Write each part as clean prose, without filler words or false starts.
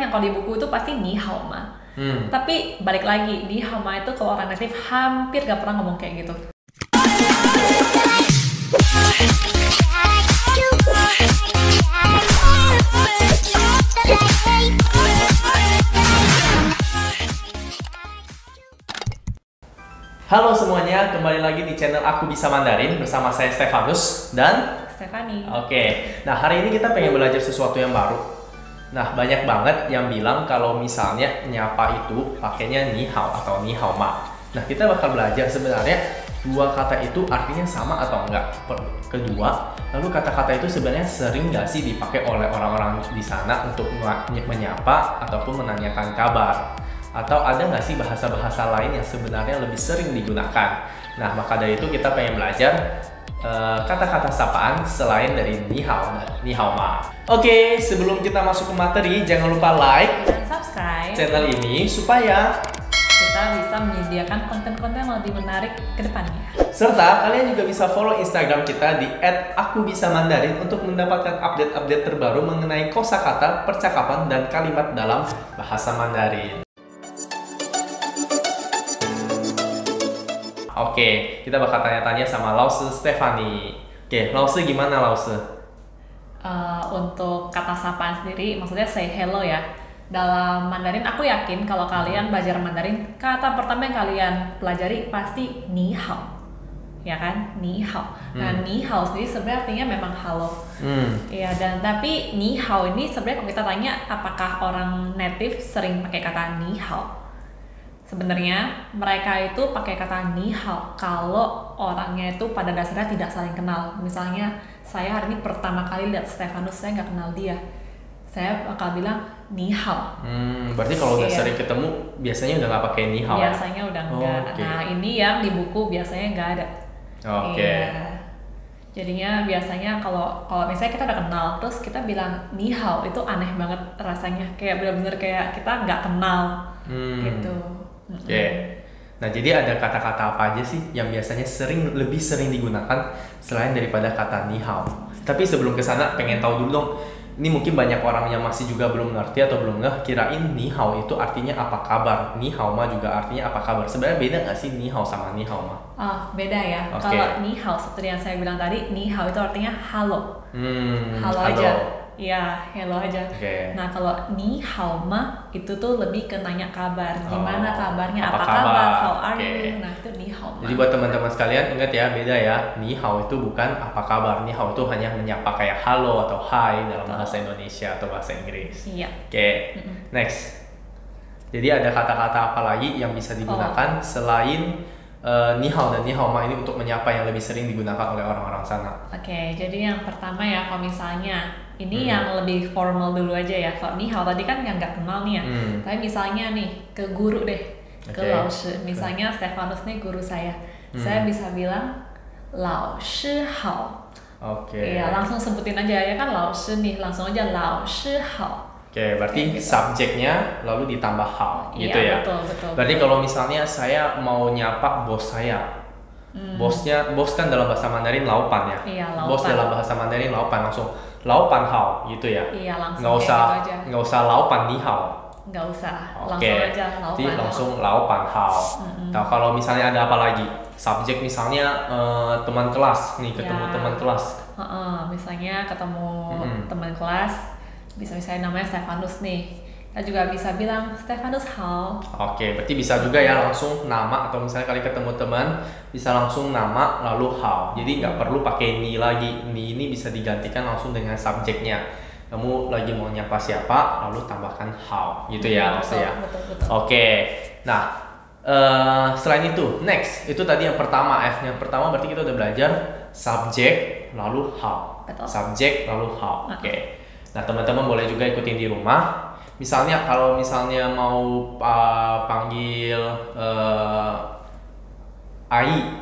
yang kalau di buku itu pasti ni hao ma. Tapi balik lagi, ni hao ma itu kalau orang native hampir gak pernah ngomong kayak gitu. Halo semuanya, kembali lagi di channel Aku Bisa Mandarin bersama saya Stefanus dan Stephanie. Oke, nah hari ini kita pengen belajar sesuatu yang baru. Nah, banyak banget yang bilang kalau misalnya nyapa itu pakainya ni hao atau ni hao ma. Nah, kita bakal belajar sebenarnya dua kata itu artinya sama atau enggak. Kedua, lalu kata-kata itu sebenarnya sering nggak sih dipakai oleh orang-orang di sana untuk menyapa ataupun menanyakan kabar? Atau ada nggak sih bahasa-bahasa lain yang sebenarnya lebih sering digunakan? Nah, maka dari itu kita pengen belajar kata-kata sapaan selain dari ni hao dan ni hao ma. Oke, sebelum kita masuk ke materi, jangan lupa like Dan subscribe channel ini supaya kita bisa menyediakan konten-konten yang lebih menarik ke depannya. serta kalian juga bisa follow Instagram kita di @akubisamandarin untuk mendapatkan update-update terbaru mengenai kosakata, percakapan, dan kalimat dalam bahasa Mandarin. Oke, kita bakal tanya-tanya sama Lause Stephanie. Oke, Lause gimana Lause? Untuk kata sapaan sendiri, maksudnya say hello ya. Dalam Mandarin, aku yakin kalau kalian belajar Mandarin, kata pertama yang kalian pelajari pasti ni hao. Ya kan? Ni hao. Nah, ni hao sendiri sebenarnya artinya memang halo. Ya, dan tapi ni hao ini sebenarnya kalau kita tanya apakah orang native sering pakai kata ni hao? Sebenarnya mereka itu pakai kata ni hao kalau orangnya itu pada dasarnya tidak saling kenal. Misalnya saya hari ini pertama kali lihat Stefanus, saya nggak kenal dia, saya bakal bilang ni hao. Berarti kalau udah sering ketemu biasanya udah nggak pakai ni hao. Biasanya udah enggak. Okay. Nah, ini yang di buku biasanya nggak ada. Oke. Iya. Jadinya biasanya kalau misalnya kita udah kenal terus kita bilang ni hao, itu aneh banget rasanya, kayak bener-bener kayak kita nggak kenal gitu. Oke. Nah, jadi ada kata-kata apa aja sih yang biasanya lebih sering digunakan selain daripada kata ni hao? Tapi sebelum ke sana pengen tahu dulu dong. Ini mungkin banyak orang yang masih juga belum ngerti atau belum ngeh, kirain ni hao itu artinya apa kabar, ni hao ma juga artinya apa kabar. Sebenarnya beda nggak sih ni hao sama ni hao ma? Beda ya. Okay. Kalau ni hao seperti yang saya bilang tadi, ni hao itu artinya halo. Halo aja. Iya, hello aja. Okay. Nah, kalau ni hao ma itu tuh lebih ke nanya kabar. Gimana kabarnya? Apa Apa kabar? kabar? How are Okay. you? Nah, itu ni hao ma. Jadi buat teman-teman sekalian ingat ya, beda ya. Ni hao itu bukan apa kabar. Ni hao itu hanya menyapa kayak halo atau hai dalam bahasa Indonesia atau bahasa Inggris. Iya. Oke. Next. Jadi ada kata-kata apa lagi yang bisa digunakan selain ni hao dan ni hao ma ini untuk menyapa yang lebih sering digunakan oleh orang-orang sana? Oke, jadi yang pertama ya, kalau misalnya ini yang lebih formal dulu aja ya. Kalau ni hao tadi kan yang nggak kenal nih ya. Tapi misalnya nih ke guru deh, ke lao shi. Misalnya Stefanus nih guru saya. Saya bisa bilang lao shi hao. Oke. Iya, langsung sebutin aja ya kan lao shi nih, langsung aja lao shi hao. Oke, berarti gitu. Subjeknya lalu ditambah hao, gitu Iya, ya. betul. Berarti kalau misalnya saya mau nyapa bos saya, bos kan dalam bahasa Mandarin laupan ya. Iya, laupan. Bos dalam bahasa Mandarin laupan, langsung laupan hao gitu ya. Iya, langsung Nggak usah kayak gitu aja. nggak usah laupan ni hao. Nggak usah, Oke. langsung aja lao Jadi pan langsung laupan hao. Nah, kalau misalnya ada apa lagi? Subjek misalnya teman kelas nih, ketemu Ya. teman kelas. Misalnya ketemu teman kelas, bisa misalnya namanya Stefanus nih, kita juga bisa bilang Stefanus hao. Oke, berarti bisa juga ya langsung nama, atau misalnya kali ketemu teman bisa langsung nama lalu hao. Jadi nggak perlu pakai ni lagi. Ni ini bisa digantikan langsung dengan subjeknya. Kamu lagi mau nyapa siapa, lalu tambahkan hao, gitu ya maksudnya. Betul. Oke, nah selain itu, next itu tadi yang pertama F. Yang pertama berarti kita udah belajar subjek lalu hao. Betul. Subjek lalu hao. Oke. Nah, teman-teman boleh juga ikutin di rumah. Misalnya kalau misalnya mau panggil ai,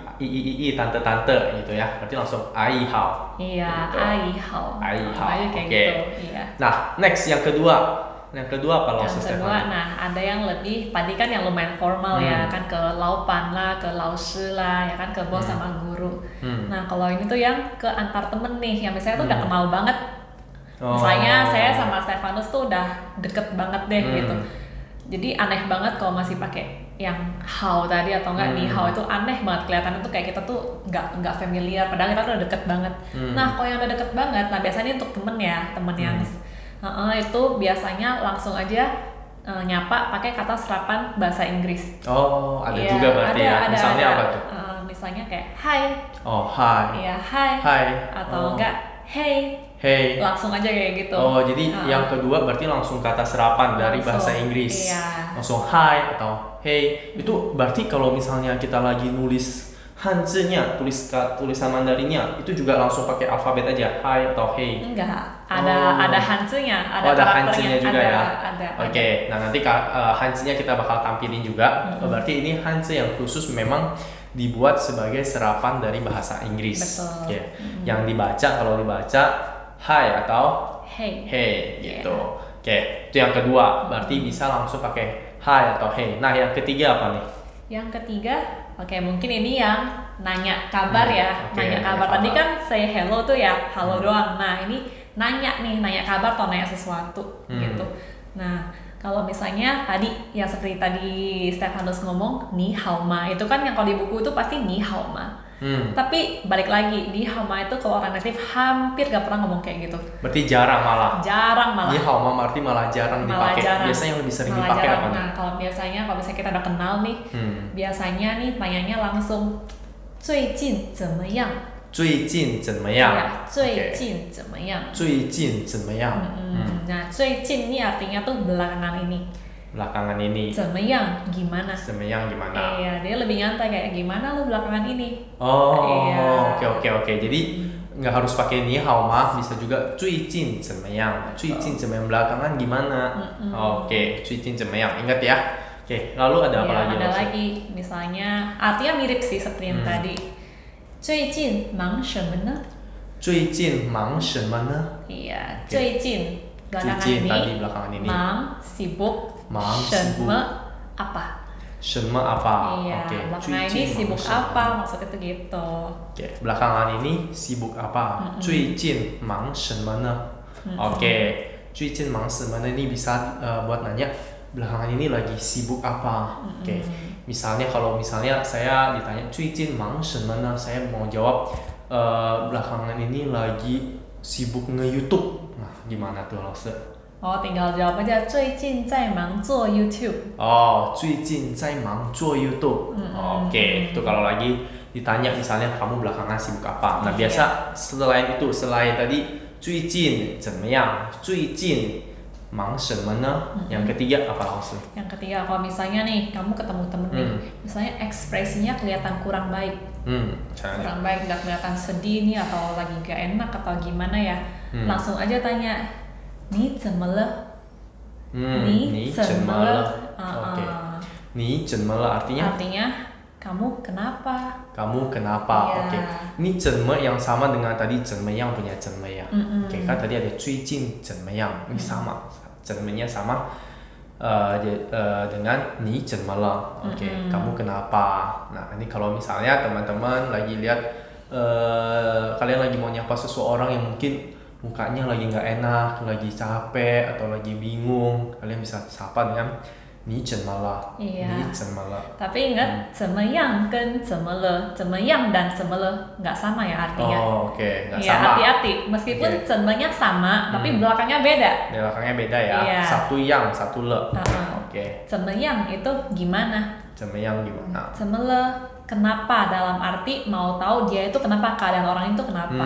tante-tante gitu ya. Berarti langsung ai hao. Iya, Gitu. ai hao. Ai hao. Aja kayak Oke. gitu. Iya. Nah, next yang kedua. Yang kedua apa Yang kedua, nah ada yang lebih, tadi kan yang lumayan formal ya, kan ke laupan lah, ke lao shi lah, ya kan ke bos sama guru. Nah, kalau ini tuh yang ke antar temen nih, yang misalnya tuh udah kenal banget. Misalnya saya sama Stefanus tuh udah deket banget deh gitu. Jadi aneh banget kalau masih pakai yang hao tadi atau enggak ni hao, itu aneh banget, kelihatannya tuh kayak kita tuh nggak familiar padahal kita udah deket banget. Nah kalau yang udah deket banget, nah biasanya untuk temen yang itu biasanya langsung aja nyapa pakai kata serapan bahasa Inggris. Oh, ada juga berarti ya. Misalnya apa tuh? Misalnya kayak hi. Oh, hi. Iya, hi. Hi. Atau enggak hey. Hey. Langsung aja kayak gitu. Oh, jadi yang kedua berarti langsung kata serapan dari bahasa Inggris. Iya. Langsung hi atau hey. Itu berarti kalau misalnya kita lagi nulis Hanzi-nya, tulisan Mandarinnya, itu juga langsung pakai alfabet aja, hi atau hey. Enggak, ada Hanzi-nya, ada Hanzi-nya juga ya. Ada. Oke, nah nanti Hanzi-nya kita bakal tampilin juga. Berarti ini Hanzi yang khusus memang dibuat sebagai serapan dari bahasa Inggris. Betul. Okay. Yang dibaca, kalau dibaca hi atau hey gitu. Oke, itu yang kedua. Berarti bisa langsung pakai hi atau hey. Nah, yang ketiga apa nih? Yang ketiga, mungkin ini yang nanya kabar ya. Nanya kabar. Tadi kan say hello tuh ya, halo doang. Nah, ini nanya kabar atau nanya sesuatu gitu. Nah, kalau misalnya tadi yang seperti tadi Stefanus ngomong ni hao ma, itu kan yang kalau di buku itu pasti ni hao ma. Tapi balik lagi, ni hao ma itu kalau orang native hampir gak pernah ngomong kayak gitu. Berarti jarang malah. Ni hao ma berarti malah jarang dipakai. Biasanya yang lebih sering dipakai apa nih? Nah, kalau misalnya kita udah kenal nih, biasanya nih tanyanya langsung 最近怎么样? 最近怎么样? Ya, 最近怎么样? 最近怎么样? Nah, 最近ini artinya tuh belakangan ini. Belakangan ini. 怎么样? Gimana? 怎么样 gimana? Iya, dia lebih nyantai kayak gimana lu belakangan ini. Oh, oke. Jadi nggak harus pakai ni hao ma, bisa juga 最近怎么样? 最近怎么样? Belakangan gimana? Oke, 最近怎么样? Ingat ya. Oke, lalu ada apa lagi? Ada lagi, misalnya artinya mirip sih seperti yang tadi. 最近忙什么呢? 最近忙什么呢? Iya, 最近belakangan ini. 忙 sibuk. 什么 apa? 什么apa? Iya, belakangan ini sibuk apa? Maksudnya tuh gitu. Oke, belakangan ini sibuk apa? 最近忙什么呢? Oke, 最近忙什么呢 ini bisa buat nanya belakangan ini lagi sibuk apa? Oke. Misalnya kalau saya ditanya 最近忙什么呢? Saya mau jawab belakangan ini lagi sibuk nge-YouTube. Nah, gimana tuh Lause? Oh, tinggal jawab aja 最近在忙做 YouTube. Oh, 最近在忙做 YouTube. Oke, itu kalau lagi ditanya misalnya kamu belakangan sibuk apa. Nah, biasa selain tadi 最近怎么样? 最近忙什么呢? Yang ketiga apa Lause? Yang ketiga, kalau misalnya nih kamu ketemu temen nih, misalnya ekspresinya kelihatan kurang baik. Kurang baik, nggak kelihatan sedih nih atau lagi gak enak atau gimana ya. Langsung aja tanya, 你怎么了? 你怎么了? Oke. 你怎么了 artinya? Artinya kamu kenapa? Kamu kenapa? Yeah. Oke. Ini 怎么 yang sama dengan tadi 怎么样 punya 怎么样. Oke, kan tadi ada 最近怎么样. Ini sama. 怎么样 sama dengan 你怎么了. Oke, kamu kenapa? Nah, ini kalau misalnya teman-teman lagi lihat kalian lagi mau nyapa seseorang yang mungkin mukanya lagi nggak enak, lagi capek atau lagi bingung, kalian bisa sapa dengan 你怎么了? Iya. 你怎么了? Tapi ingat 怎么样 跟怎么了, 怎么样 dan 怎么了nggak sama ya artinya. Oh, oke, nggak ya, sama. Hati-hati, meskipun 怎么nya sama, tapi belakangnya beda. Belakangnya beda ya. Iya. Satu yang, satu le. Oke. 怎么样 itu gimana? 怎么样 gimana? 怎么了 kenapa, dalam arti mau tahu dia itu kenapa, keadaan orang itu kenapa.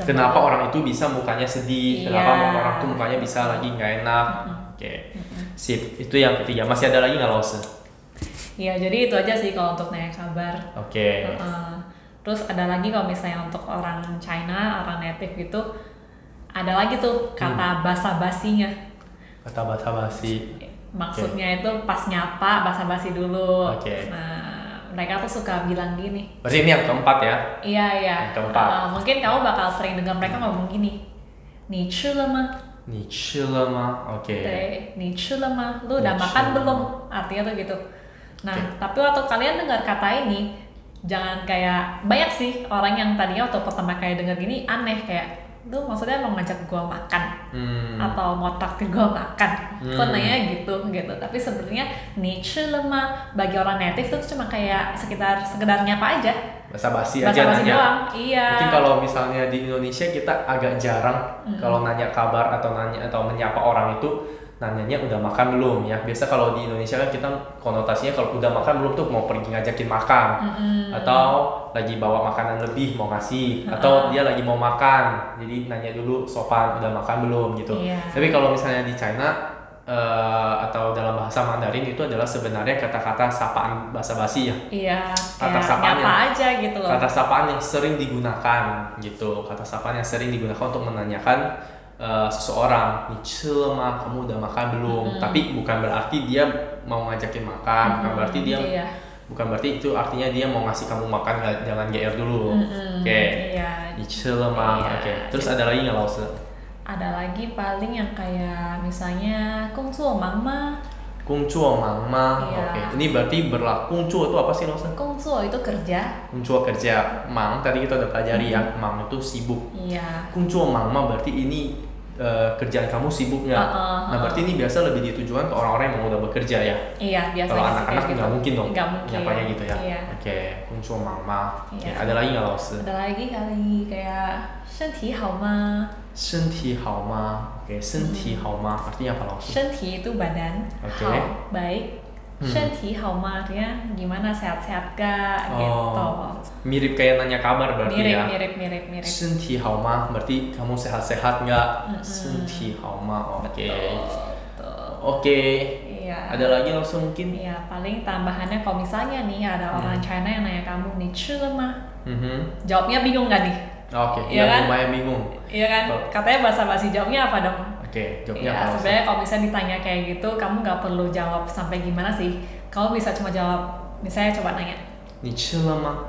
Kenapa orang itu bisa mukanya sedih? Iya. Kenapa orang itu mukanya bisa lagi nggak enak? Oke. Sip, itu yang ketiga. Masih ada lagi nggak Lause? Iya, jadi itu aja sih kalau untuk nanya kabar. Oke. Terus ada lagi kalau misalnya untuk orang China, orang native gitu, ada lagi tuh kata basa-basinya. Kata basa-basi. Maksudnya itu pas nyapa basa-basi dulu. Oke. Nah, mereka tuh suka bilang gini. Berarti ini yang keempat ya? Iya. Yang keempat. Mungkin kamu bakal sering dengar mereka ngomong gini. 你吃了吗? 你吃了吗? Oke. 对，你吃了吗? Lu udah makan belum? Artinya tuh gitu. Nah, tapi waktu kalian dengar kata ini, jangan kayak banyak sih orang yang tadinya waktu pertama kali dengar gini aneh kayak itu maksudnya mau ngajak gue makan atau mau traktir gue makan. Kok nanya gitu. Tapi sebenarnya niche lemah bagi orang native itu cuma kayak sekedar nyapa aja. Basa-basi aja Basa-basi nanya. doang. Iya. Mungkin kalau misalnya di Indonesia kita agak jarang kalau nanya kabar atau menyapa orang itu nanyanya udah makan belum ya. Biasa kalau di Indonesia kan kita konotasinya kalau udah makan belum tuh mau pergi ngajakin makan atau lagi bawa makanan lebih mau ngasih atau dia lagi mau makan jadi nanya dulu sopan udah makan belum gitu. Tapi kalau misalnya di China atau dalam bahasa Mandarin itu adalah sebenarnya kata-kata sapaan basa-basi ya. Iya. Kata sapaan nyapa aja gitu loh. Kata sapaan yang sering digunakan gitu. Kata sapaan yang sering digunakan untuk menanyakan seseorang, kamu udah makan belum? Tapi bukan berarti dia mau ngajakin makan, bukan berarti itu artinya dia mau ngasih kamu makan, jangan GR dulu. Oke. Oke. Terus ada lagi nggak Lause? Ada lagi paling yang kayak misalnya kungzuo mangma. Kungzuo mangma. Oke. Ini berarti berlaku. Kungzuo itu apa sih Lause? Kungzuo itu kerja. Kungzuo kerja. Mang tadi kita udah pelajari ya. Mang itu sibuk. Iya. Kungzuo mangma berarti ini kerjaan kamu sibuk nggak? Nah berarti ini biasa lebih ditujukan ke orang-orang yang udah bekerja ya? Iya biasanya. Kalau anak-anak nggak mungkin dong. Nggak mungkin. Nyapanya gitu ya? Iya. Oke. Kungzuo mangma. Ada lagi nggak Lause? Ada lagi kali kayak senti hao ma. Senti hao ma. Oke. Senti hao ma artinya apa Lause? Senti itu badan. Hao baik. Senti hao ma artinya gimana, sehat-sehat gak gitu. Mirip kayak nanya kabar berarti ya. Mirip. Senti hao ma berarti kamu sehat-sehat nggak? Senti hao ma. Oke. Iya. Ada lagi langsung mungkin? Iya, paling tambahannya kalau misalnya nih ada orang China yang nanya kamu nih, jawabnya bingung gak nih? Oke, ya kan? lumayan bingung. Iya kan? Katanya basa-basi jawabnya apa dong? Oke, jawabnya ya, apa? Sebenarnya kalau misalnya ditanya kayak gitu, kamu nggak perlu jawab sampai gimana sih. Kamu bisa cuma jawab, misalnya coba nanya. Ni吃了吗?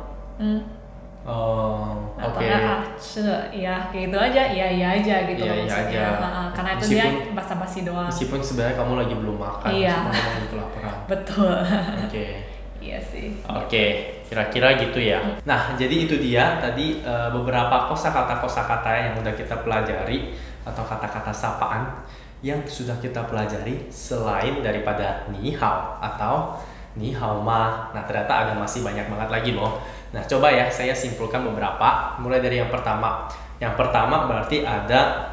Atau ya kayak gitu aja, iya aja gitu. Iya aja. Karena itu dia basa-basi doang. Meskipun sebenarnya kamu lagi belum makan, kamu lagi kelaparan. Betul. Oke. Iya sih. Oke, kira-kira gitu ya. Nah, jadi itu dia tadi beberapa kosakata yang udah kita pelajari atau kata-kata sapaan yang sudah kita pelajari selain daripada ni hao atau ni hao ma. Nah, ternyata ada masih banyak banget lagi loh. Nah, coba ya saya simpulkan beberapa. Mulai dari yang pertama. Yang pertama berarti ada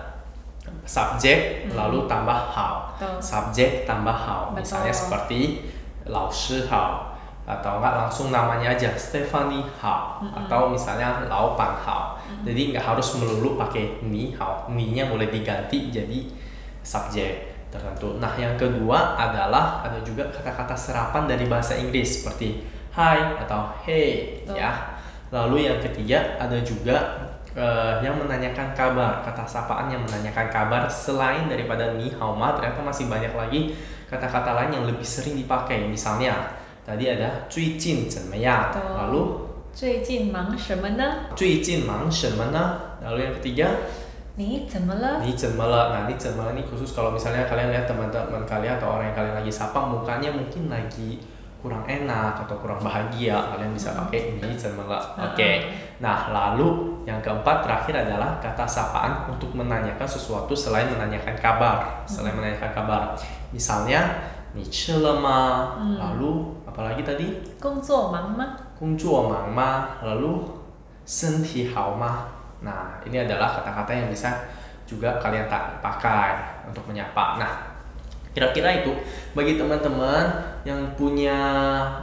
subjek lalu tambah hao. Subjek tambah hao. Misalnya seperti lao shi hao. Atau enggak langsung namanya aja Stephanie Hao atau misalnya Laopan Hao. Jadi nggak harus melulu pakai ni hao, ni-nya boleh diganti jadi subjek tertentu. Nah yang kedua adalah ada juga kata-kata serapan dari bahasa Inggris seperti hi atau hey ya. Lalu yang ketiga ada juga yang menanyakan kabar, kata sapaan yang menanyakan kabar selain daripada ni hao ma. Ternyata masih banyak lagi kata-kata lain yang lebih sering dipakai. Misalnya tadi ada 最近怎么样 lalu 最近忙什么呢 最近忙什么呢 lalu yang ketiga 你怎么了 你怎么了 nah 你怎么了 ini khusus kalau misalnya kalian lihat teman-teman kalian atau orang yang kalian lagi sapa mukanya mungkin lagi kurang enak atau kurang bahagia, kalian bisa pakai 你怎么了 oke. Nah lalu yang keempat terakhir adalah kata sapaan untuk menanyakan sesuatu selain menanyakan kabar. Misalnya 你吃了吗 lalu apalagi tadi 工作忙吗 工作忙吗 lalu 身体好吗 nah ini adalah kata-kata yang bisa juga kalian pakai untuk menyapa. Nah kira-kira itu bagi teman-teman yang punya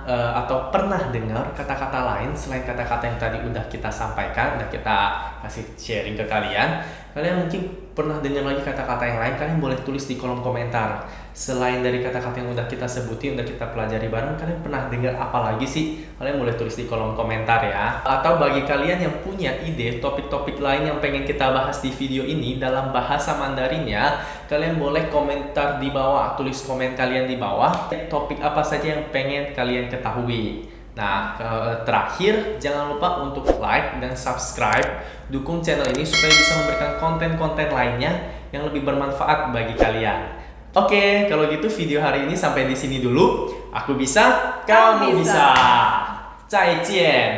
atau pernah dengar kata-kata lain selain kata-kata yang tadi udah kita sampaikan, udah kita kasih sharing ke kalian mungkin pernah dengar lagi kata-kata yang lain, kalian boleh tulis di kolom komentar. Selain dari kata-kata yang udah kita sebutin, udah kita pelajari bareng, kalian pernah dengar apa lagi sih? Kalian boleh tulis di kolom komentar ya. Atau bagi kalian yang punya ide topik-topik lain yang pengen kita bahas di video ini dalam bahasa Mandarinnya, kalian boleh komentar di bawah, tulis komen kalian di bawah topik apa saja yang pengen kalian ketahui. Nah, terakhir jangan lupa untuk like dan subscribe, dukung channel ini supaya bisa memberikan konten-konten lainnya yang lebih bermanfaat bagi kalian. Oke, kalau gitu video hari ini sampai di sini dulu. Aku bisa, kamu bisa. 再见。